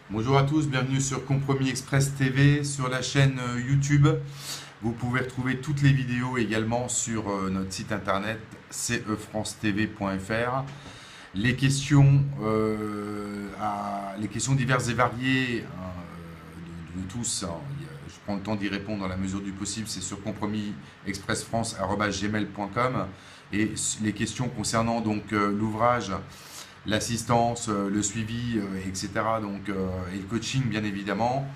Bonjour à tous, bienvenue sur Compromis Express TV, sur la chaîne YouTube. Vous pouvez retrouver toutes les vidéos également sur notre site internet cefrancetv.fr. Les questions diverses et variées de tous, hein, je prends le temps d'y répondre dans la mesure du possible, c'est sur compromisexpressfrance@gmail.com. Et les questions concernant donc l'ouvrage, l'assistance, le suivi, etc. Donc, et le coaching, bien évidemment,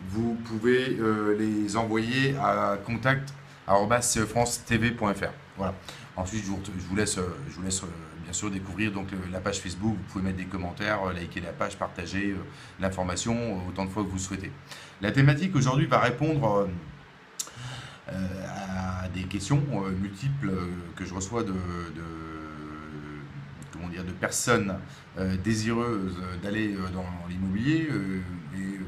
vous pouvez les envoyer à contact@francetv.fr. Voilà. Ensuite, je vous laisse, bien sûr découvrir donc la page Facebook. Vous pouvez mettre des commentaires, liker la page, partager l'information autant de fois que vous souhaitez. La thématique aujourd'hui va répondre à des questions multiples que je reçois comment dire, de personnes désireuses d'aller dans l'immobilier et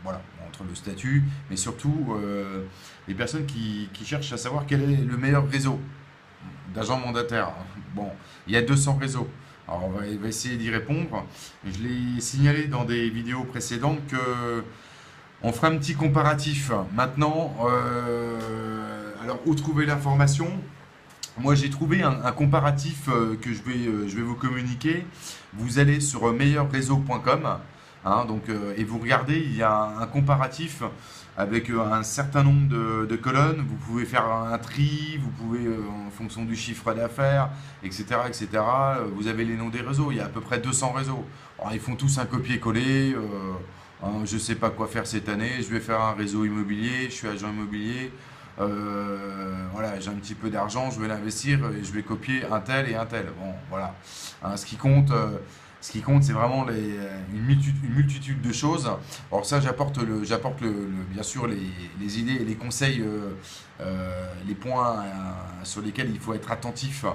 voilà, entre le statut, mais surtout les personnes qui cherchent à savoir quel est le meilleur réseau d'agents mandataires. Bon, il y a 200 réseaux. Alors on va essayer d'y répondre. Je l'ai signalé dans des vidéos précédentes que on fera un petit comparatif. Maintenant, alors où trouver l'information? Moi, j'ai trouvé un comparatif que je vais vous communiquer. Vous allez sur meilleurréseau.com, hein, donc, et vous regardez, il y a un comparatif avec un certain nombre de colonnes. Vous pouvez faire un tri, vous pouvez, en fonction du chiffre d'affaires, etc., etc. Vous avez les noms des réseaux. Il y a à peu près 200 réseaux. Alors, ils font tous un copier-coller. Je ne sais pas quoi faire cette année. Je vais faire un réseau immobilier. Je suis agent immobilier. Voilà, j'ai un petit peu d'argent, je vais l'investir et je vais copier un tel et un tel. Bon, voilà. Hein, ce qui compte, c'est vraiment une multitude de choses. Alors ça, j'apporte bien sûr les idées et les conseils, les points sur lesquels il faut être attentif.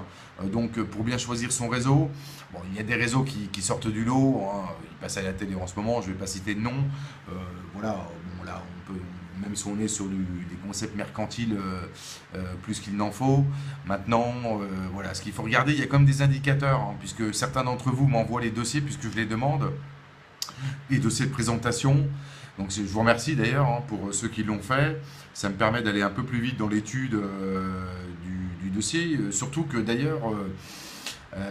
Donc, pour bien choisir son réseau. Bon, il y a des réseaux qui sortent du lot, hein, ils passent à la télé en ce moment. Je ne vais pas citer de nom. Voilà. Bon, là, on peut même si on est sur des concepts mercantiles plus qu'il n'en faut. Maintenant, voilà, ce qu'il faut regarder, il y a comme des indicateurs, hein, puisque certains d'entre vous m'envoient les dossiers, puisque je les demande, les dossiers de présentation. Donc je vous remercie d'ailleurs, hein, pour ceux qui l'ont fait. Ça me permet d'aller un peu plus vite dans l'étude du dossier, surtout que d'ailleurs,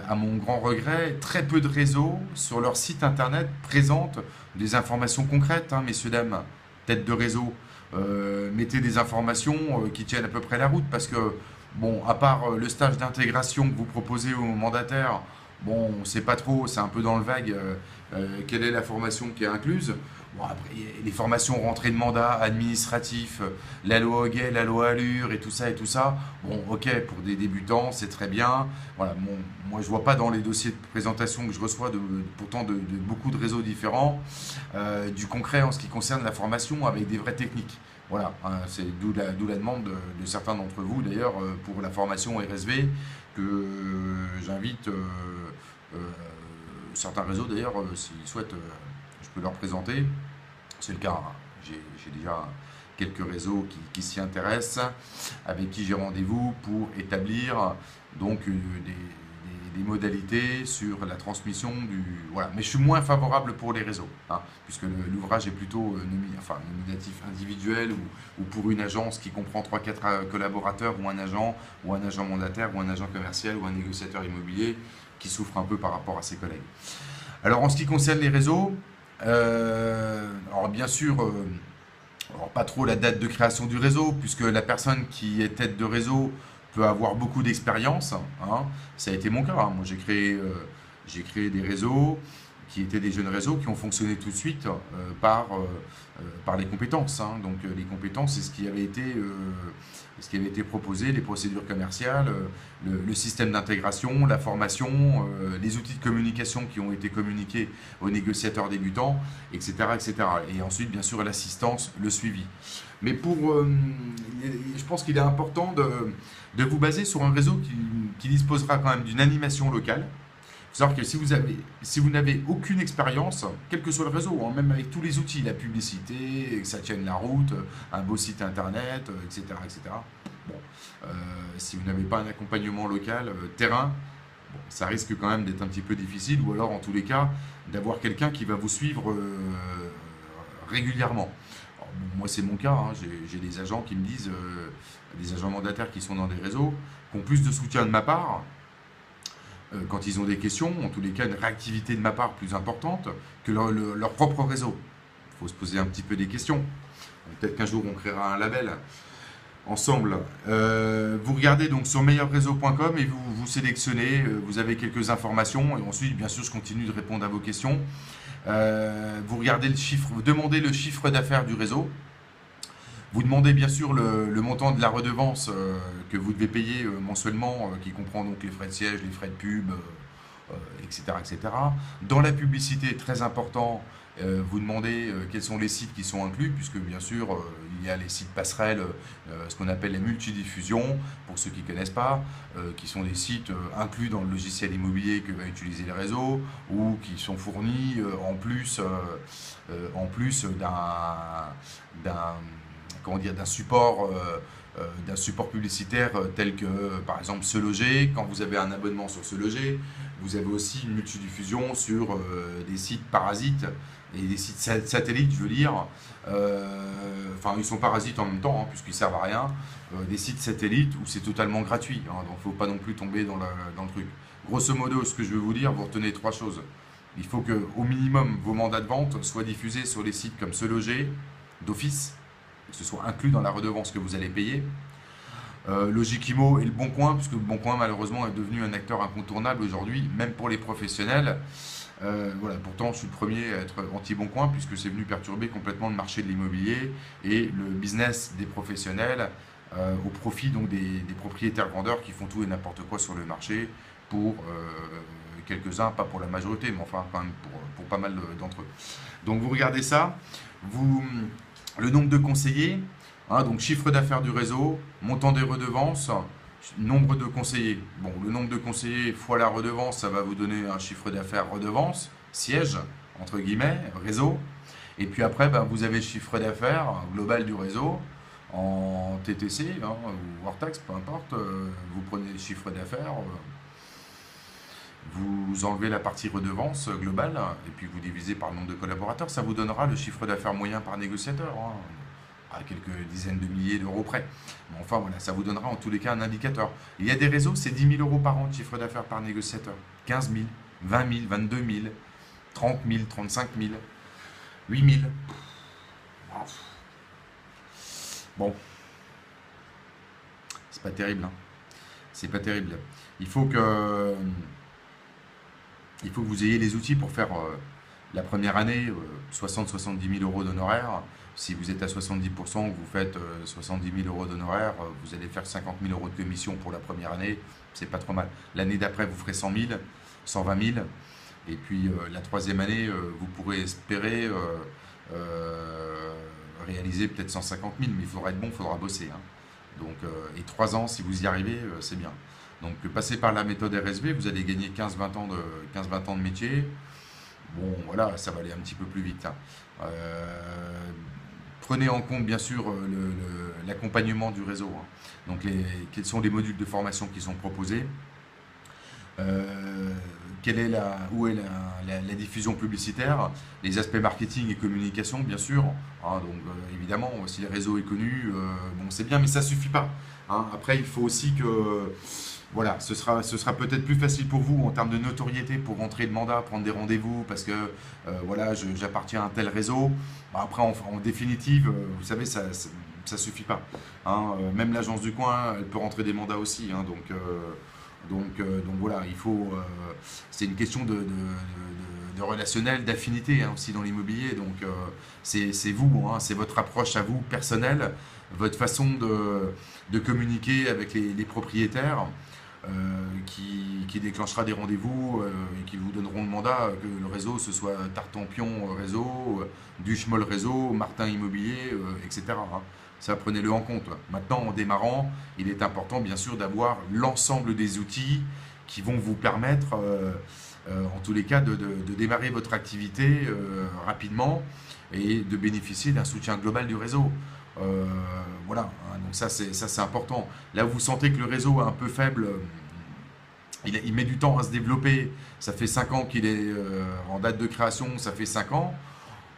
à mon grand regret, très peu de réseaux sur leur site internet présentent des informations concrètes, hein, messieurs, dames, tête de réseau. Mettez des informations qui tiennent à peu près la route parce que, bon, à part le stage d'intégration que vous proposez aux mandataires, bon, on ne sait pas trop, c'est un peu dans le vague quelle est la formation qui est incluse. Bon, après, les formations rentrée de mandat, administratif, la loi Hoguet, la loi Allure et tout ça et tout ça. Bon, ok, pour des débutants, c'est très bien. Voilà, bon, moi, je vois pas dans les dossiers de présentation que je reçois, pourtant de beaucoup de réseaux différents, du concret en ce qui concerne la formation avec des vraies techniques. Voilà, hein, c'est d'où la demande de certains d'entre vous, d'ailleurs, pour la formation RSV, que j'invite euh, certains réseaux, d'ailleurs, s'ils souhaitent, je peux leur présenter. C'est le cas, hein. J'ai déjà quelques réseaux qui s'y intéressent, avec qui j'ai rendez-vous pour établir donc des modalités sur la transmission du... Voilà. Mais je suis moins favorable pour les réseaux, hein, puisque l'ouvrage est plutôt nominatif individuel ou pour une agence qui comprend 3-4 collaborateurs ou un agent mandataire, ou un agent commercial, ou un négociateur immobilier qui souffre un peu par rapport à ses collègues. Alors en ce qui concerne les réseaux, alors bien sûr, alors pas trop la date de création du réseau, puisque la personne qui est tête de réseau peut avoir beaucoup d'expérience, hein. Ça a été mon cas, hein. Moi j'ai créé des réseaux qui étaient des jeunes réseaux qui ont fonctionné tout de suite par les compétences, hein. Donc les compétences, c'est ce qui avait été proposé, les procédures commerciales, le système d'intégration, la formation, les outils de communication qui ont été communiqués aux négociateurs débutants, etc., etc. Et ensuite, bien sûr, l'assistance, le suivi. Mais je pense qu'il est important de vous baser sur un réseau qui disposera quand même d'une animation locale. Il faut savoir que si vous n'avez aucune expérience, quel que soit le réseau, hein, même avec tous les outils, la publicité, que ça tienne la route, un beau site internet, etc., etc. Bon, si vous n'avez pas un accompagnement local, terrain, Ça risque quand même d'être un petit peu difficile, ou alors en tous les cas, d'avoir quelqu'un qui va vous suivre régulièrement. Alors, bon, moi c'est mon cas, hein. J'ai des agents qui me disent, des agents mandataires qui sont dans des réseaux, qui ont plus de soutien de ma part, quand ils ont des questions, en tous les cas une réactivité de ma part plus importante que leur propre réseau. Il faut se poser un petit peu des questions. Peut-être qu'un jour on créera un label ensemble. Vous regardez donc sur meilleurréseau.com et vous sélectionnez, vous avez quelques informations et ensuite bien sûr je continue de répondre à vos questions. Vous regardez le chiffre, vous demandez le chiffre d'affaires du réseau. Vous demandez bien sûr le montant de la redevance que vous devez payer mensuellement, qui comprend donc les frais de siège, les frais de pub, etc., etc. Dans la publicité, très important, vous demandez quels sont les sites qui sont inclus, puisque bien sûr, il y a les sites passerelles, ce qu'on appelle les multidiffusions, pour ceux qui ne connaissent pas, qui sont des sites inclus dans le logiciel immobilier que va utiliser le réseau, ou qui sont fournis en plus d'un support publicitaire tel que par exemple Se Loger. Quand vous avez un abonnement sur Se Loger, vous avez aussi une multidiffusion sur des sites parasites et des sites satellites, je veux dire. Enfin, ils sont parasites en même temps, hein, puisqu'ils servent à rien. Des sites satellites où c'est totalement gratuit, hein, donc il ne faut pas non plus tomber dans le truc. Grosso modo, ce que je veux vous dire, vous retenez 3 choses. Il faut que, au minimum, vos mandats de vente soient diffusés sur les sites comme Se Loger, d'office, que ce soit inclus dans la redevance que vous allez payer. Logiquimo et Le Bon Coin, puisque Le Bon Coin malheureusement est devenu un acteur incontournable aujourd'hui, même pour les professionnels. Voilà, pourtant je suis le premier à être anti-Bon Coin, puisque c'est venu perturber complètement le marché de l'immobilier et le business des professionnels au profit donc des propriétaires vendeurs qui font tout et n'importe quoi sur le marché pour quelques-uns, pas pour la majorité, mais enfin quand même pour pas mal d'entre eux. Donc vous regardez ça, le nombre de conseillers, hein, donc chiffre d'affaires du réseau, montant des redevances, nombre de conseillers. Bon, le nombre de conseillers fois la redevance, ça va vous donner un chiffre d'affaires redevance, siège, entre guillemets, réseau. Et puis après, ben, vous avez le chiffre d'affaires global du réseau en TTC, hein, ou hors taxe, peu importe. Vous prenez le chiffre d'affaires, vous enlevez la partie redevance globale et puis vous divisez par le nombre de collaborateurs. Ça vous donnera le chiffre d'affaires moyen par négociateur, hein, à quelques dizaines de milliers d'euros près. Mais enfin voilà, ça vous donnera en tous les cas un indicateur. Il y a des réseaux, c'est 10 000 euros par an de chiffre d'affaires par négociateur. 15 000, 20 000, 22 000, 30 000, 35 000, 8 000. Bon, c'est pas terrible, hein. C'est pas terrible. Il faut que vous ayez les outils pour faire la première année 60-70 000 euros d'honoraires. Si vous êtes à 70%, que vous faites 70 000 euros d'honoraires, vous allez faire 50 000 euros de commission pour la première année. C'est pas trop mal. L'année d'après, vous ferez 100 000, 120 000. Et puis la troisième année, vous pourrez espérer réaliser peut-être 150 000. Mais il faudra être bon, il faudra bosser, hein. Donc, et 3 ans, si vous y arrivez, c'est bien. Donc passez par la méthode RSV, vous allez gagner 15-20 ans de métier. Bon voilà, ça va aller un petit peu plus vite, hein. Prenez en compte bien sûr l'accompagnement du réseau, hein. Donc quels sont les modules de formation qui sont proposés, où est la diffusion publicitaire, les aspects marketing et communication bien sûr, hein. Donc évidemment si le réseau est connu, bon c'est bien mais ça suffit pas, hein. Après il faut aussi que voilà, ce sera peut-être plus facile pour vous en termes de notoriété pour rentrer de mandat, prendre des rendez-vous, parce que voilà, j'appartiens à un tel réseau. Après, en définitive, vous savez, ça suffit pas, hein. Même l'agence du coin, elle peut rentrer des mandats aussi, hein. Donc voilà, il faut. C'est une question de relationnel, d'affinité, hein, aussi dans l'immobilier. Donc c'est vous, hein, c'est votre approche à vous personnelle, votre façon de communiquer avec les propriétaires. Qui déclenchera des rendez-vous et qui vous donneront le mandat, que le réseau ce soit Tartampion réseau, Duchemol réseau, Martin Immobilier, etc., hein. Ça, prenez-le en compte. Maintenant, en démarrant, il est important bien sûr d'avoir l'ensemble des outils qui vont vous permettre, en tous les cas, de démarrer votre activité rapidement et de bénéficier d'un soutien global du réseau. Voilà, hein, donc ça c'est important. Là où vous sentez que le réseau est un peu faible il met du temps à se développer. Ça fait 5 ans qu'il est en date de création, ça fait 5 ans.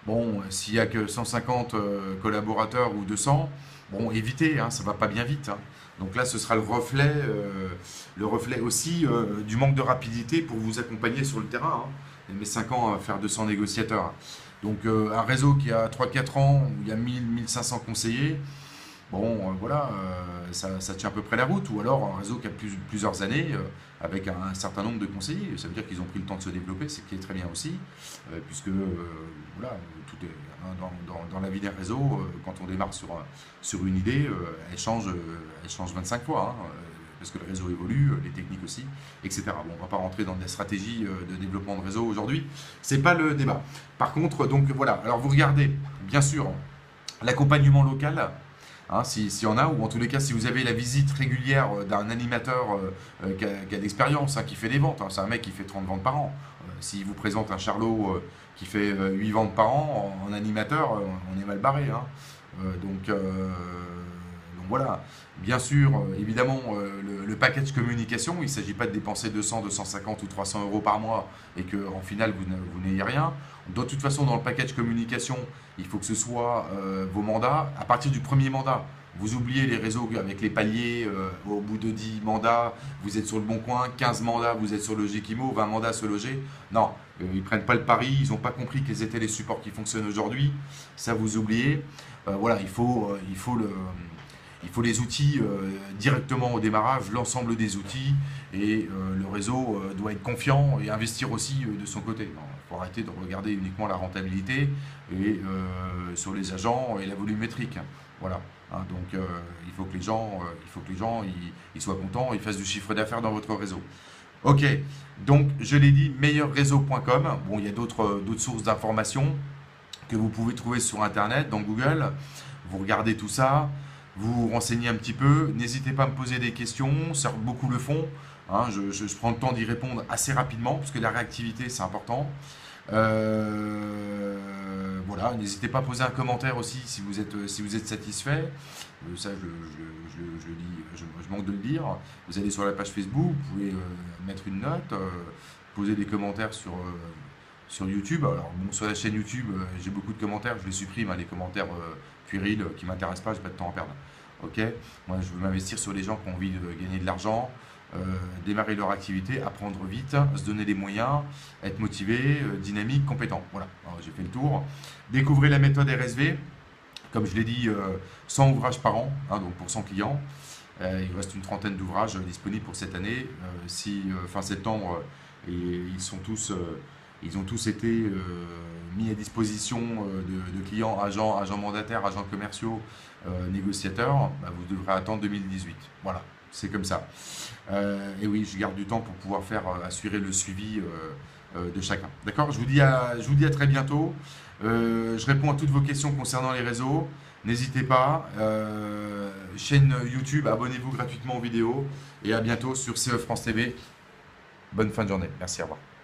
Bon, s'il n'y a que 150 collaborateurs ou 200, bon, évitez, hein, ça va pas bien vite, hein. Donc là, ce sera le reflet aussi du manque de rapidité pour vous accompagner sur le terrain, hein. Il met 5 ans à faire 200 négociateurs. Donc un réseau qui a 3-4 ans, où il y a 1000-1500 conseillers, bon, voilà, ça tient à peu près la route. Ou alors un réseau qui a plusieurs années, avec un certain nombre de conseillers. Ça veut dire qu'ils ont pris le temps de se développer, c'est qui est très bien aussi, puisque voilà, tout est hein, dans la vie d'un réseau. Quand on démarre sur une idée, elle change 25 fois, hein, parce que le réseau évolue, les techniques aussi, etc. Bon, on ne va pas rentrer dans des stratégies de développement de réseau aujourd'hui, c'est pas le débat. Par contre, donc voilà, alors vous regardez, bien sûr, l'accompagnement local. Hein, s'il y en a, ou en tous les cas, si vous avez la visite régulière d'un animateur qui a d'expérience, hein, qui fait des ventes, hein, c'est un mec qui fait 30 ventes par an. S'il vous présente un charlot qui fait 8 ventes par an en animateur, on est mal barré, hein. Donc voilà, bien sûr, évidemment, le package communication, il ne s'agit pas de dépenser 200, 250 ou 300 euros par mois et qu'en final, vous n'ayez rien. De toute façon, dans le package communication, il faut que ce soit vos mandats. À partir du premier mandat, vous oubliez les réseaux avec les paliers. Au bout de 10 mandats, vous êtes sur le bon coin. 15 mandats, vous êtes sur Logikimo. 20 mandats se loger. Non, ils ne prennent pas le pari. Ils n'ont pas compris quels étaient les supports qui fonctionnent aujourd'hui. Ça, vous oubliez. Voilà, il faut les outils directement au démarrage, l'ensemble des outils, et le réseau doit être confiant et investir aussi de son côté. Il faut arrêter de regarder uniquement la rentabilité et sur les agents et la volumétrique. Voilà. Hein, donc il faut que les gens, ils soient contents, ils fassent du chiffre d'affaires dans votre réseau. Ok, donc je l'ai dit, meilleurréseau.com. Bon, il y a d'autres sources d'informations que vous pouvez trouver sur Internet, dans Google. Vous regardez tout ça, vous vous renseignez un petit peu. N'hésitez pas à me poser des questions, beaucoup le font. Hein, je prends le temps d'y répondre assez rapidement, parce que la réactivité, c'est important. Voilà, n'hésitez pas à poser un commentaire aussi si vous êtes satisfait. Ça, je le dis, je manque de le dire. Vous allez sur la page Facebook, vous pouvez mettre une note, poser des commentaires sur YouTube. Alors, bon, sur la chaîne YouTube, j'ai beaucoup de commentaires, je les supprime, hein, les commentaires puérils qui ne m'intéressent pas, je n'ai pas de temps à perdre. Ok, moi, je veux m'investir sur les gens qui ont envie de gagner de l'argent, démarrer leur activité, apprendre vite, se donner les moyens, être motivé, dynamique, compétent. Voilà, j'ai fait le tour. Découvrez la méthode RSV. Comme je l'ai dit, 100 ouvrages par an, hein, donc pour 100 clients. Il reste une trentaine d'ouvrages disponibles pour cette année. Si fin septembre, et ils ont tous été mis à disposition de clients, agents mandataires, agents commerciaux, négociateurs, bah, vous devrez attendre 2018. Voilà, c'est comme ça. Et oui, je garde du temps pour pouvoir assurer le suivi de chacun. D'accord, je vous dis à très bientôt. Je réponds à toutes vos questions concernant les réseaux. N'hésitez pas. Chaîne YouTube, abonnez-vous gratuitement aux vidéos. Et à bientôt sur CE France TV. Bonne fin de journée. Merci, au revoir.